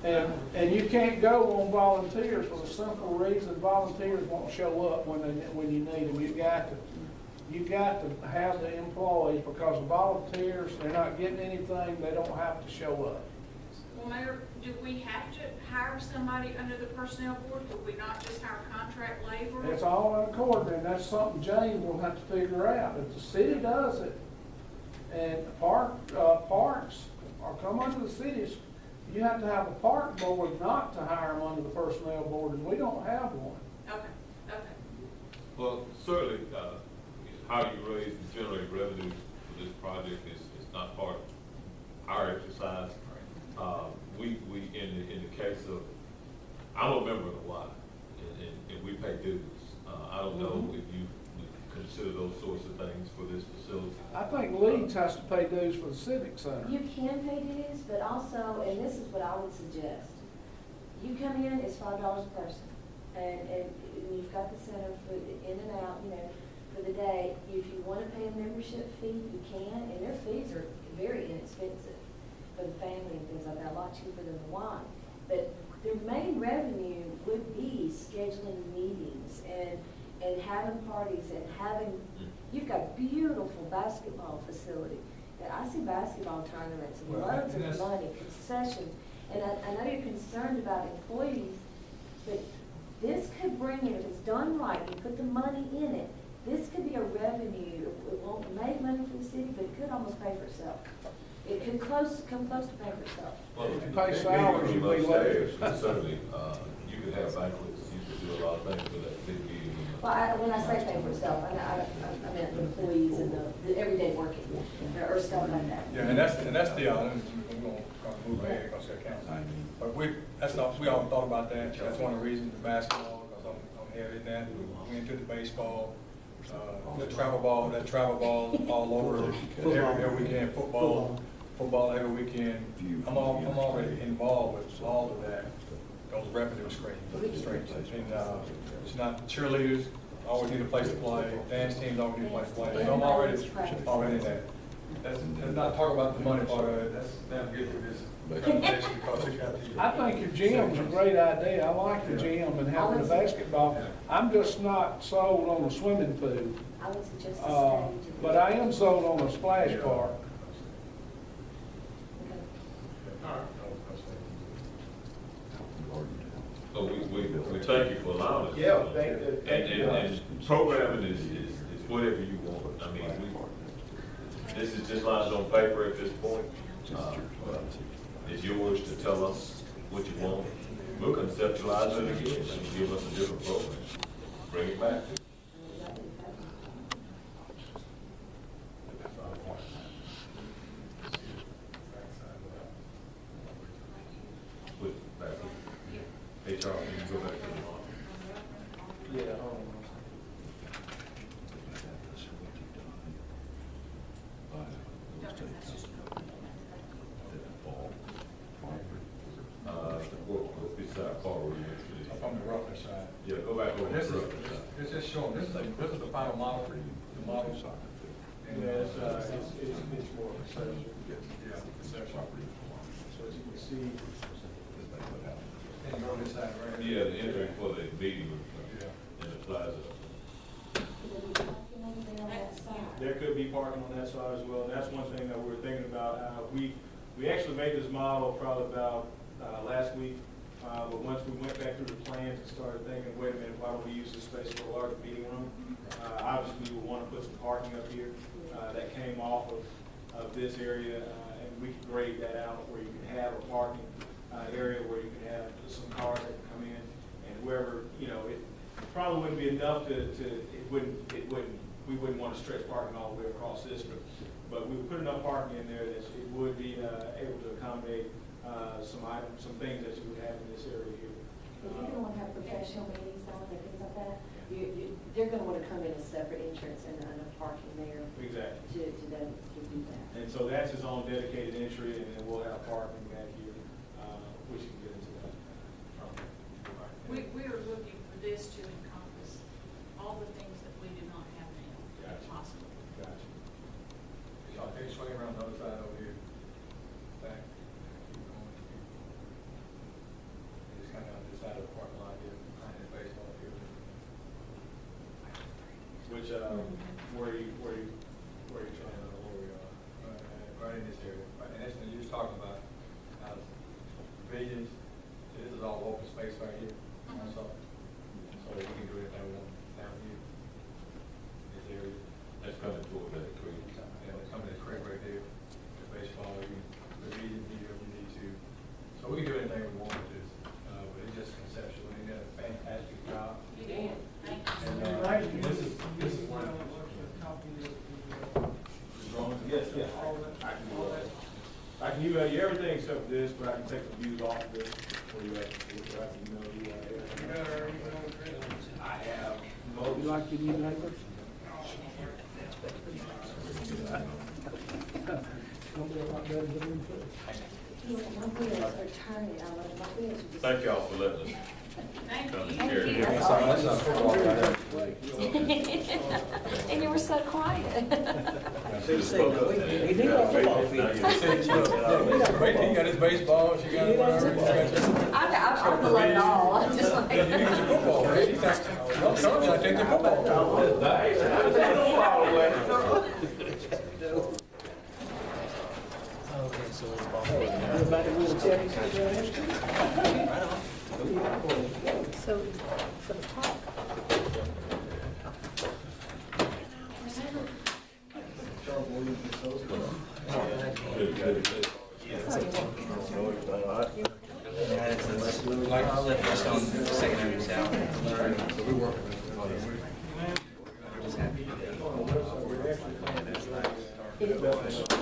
And you can't go on volunteers for the simple reason volunteers won't show up when you need them. You got to have the employees, because the volunteers, they're not getting anything, they don't have to show up. Well, Mayor, do we have to hire somebody under the personnel board? Could we not just hire contract labor? It's all in accord, and that's something James will have to figure out. If the city does it, and parks or come under the cities, you have to have a park board not to hire them under the personnel board, and we don't have one. Okay, okay. Well, certainly, how you raise and generate revenue for this project is not part of our exercise. We in the case of, I'm a member of the Y, and we pay dues. I don't know if you would consider those sorts of things for this facility. I think Leeds has to pay dues for the civic center. You can pay dues, but also, and this is what I would suggest, you come in, it's $5 a person, and you've got the center for in and out, for the day. If you want to pay a membership fee, you can, and their fees are very inexpensive for the family and things like that, a lot cheaper than the wine. But their main revenue would be scheduling meetings and having parties and you've got a beautiful basketball facility. And I see basketball tournaments and loads of money, concessions. And I know you're concerned about employees, but this could bring in, if it's done right, you put the money in it, this could be a revenue. It won't make money for the city, but it could almost pay for itself. It could come close to paying for itself. Well, If you pay salaries, you pay wages. Certainly, you could have banquets, you could do a lot of things for that big meeting. Well, when I say pay for itself, I meant the employees and the everyday working, or stuff like that. Yeah, and that's the, we're going to move ahead because they're counting. But we all thought about that. That's one of the reasons, the basketball, because I'm headed in that. We went to the baseball, the travel ball all over every weekend, football every weekend. I'm already involved with all of that, those revenue streams. And it's not cheerleaders always need a place to play, dance teams always need a place to play. So I'm already in that. That's not talk about the money part of it. That's damn good for this conversation because it got to. I think your gym's a great idea. I like the gym and having the basketball. I'm just not sold on the swimming pool. I would suggest a stage. But I am sold on a splash park. So we thank you for allowing us. Yeah, thank you. And programming is whatever you want. I mean, this is just lines on paper at this point. It's yours to tell us what you want. We'll conceptualize it again and give us a different program. Bring it back. HR, you can go back to the law. Yeah. What beside Paul where you went to? Up on the rougher side. Yeah, go back over. This is just showing, this is the final model, the model. And Yes, it's more concession. yeah, concession. So as you can see, And go this side, right? Yeah, the entry for the meeting room Yeah. in the plaza. There could be parking on that side as well, and that's one thing that we're thinking about. We actually made this model probably about last week, but once we went back through the plans and started thinking, wait a minute, why don't we use this space for a larger meeting room? Obviously, we would want to put some parking up here that came off of this area, and we could grade that out where you can have a parking area where you can have some cars that can come in, and whoever, it probably wouldn't be enough we wouldn't want to stretch parking all the way across this, but we would put enough parking in there that it would be able to accommodate some things that you would have in this area here. If you're going to want to have professional meetings on and things like that, they're going to want to come in a separate entrance and enough parking there. Exactly. To do that. And so that's his own dedicated entry, and then we'll have parking back here, which can get into that. We are looking for this to encompass all the things that we do not have now, if Gotcha. possible. Gotcha. Y'all can swing around the other side over here. Back. where you trying to, where we are. Right in this area, right, and that's, you was talking about, pavilions, this is all open space right here, so we can do anything we want down here. This area, That's coming toward that creek. yeah, it's coming to the creek right there, the baseball, you can, pavilion here if you need to, so we can do anything we want with this, but it's just conceptual, and you did a fantastic job. You did, thank you. And, this is one. Yes, yes. I can email you everything except for this, but I can take the views off of this for you. I can email you everything. I have most. You like your new neighbors? Gonna be a lot better than we put. My wheels are turning, I love my wheels. are just- Thank y'all for letting us Thank come you. and share it. That's all. That's not football right there. And you were so quiet. Should have spoke up then. We need a football field. He got his baseball, she got whatever. I'm below it all, I'm just like. You need your football, right? He's like, I'm telling you, I take the football. Okay, so it's ball. Everybody will check. So, for the park. Good, good, good. Like, Just on secondary south. so we're working on it. Just happy. It is.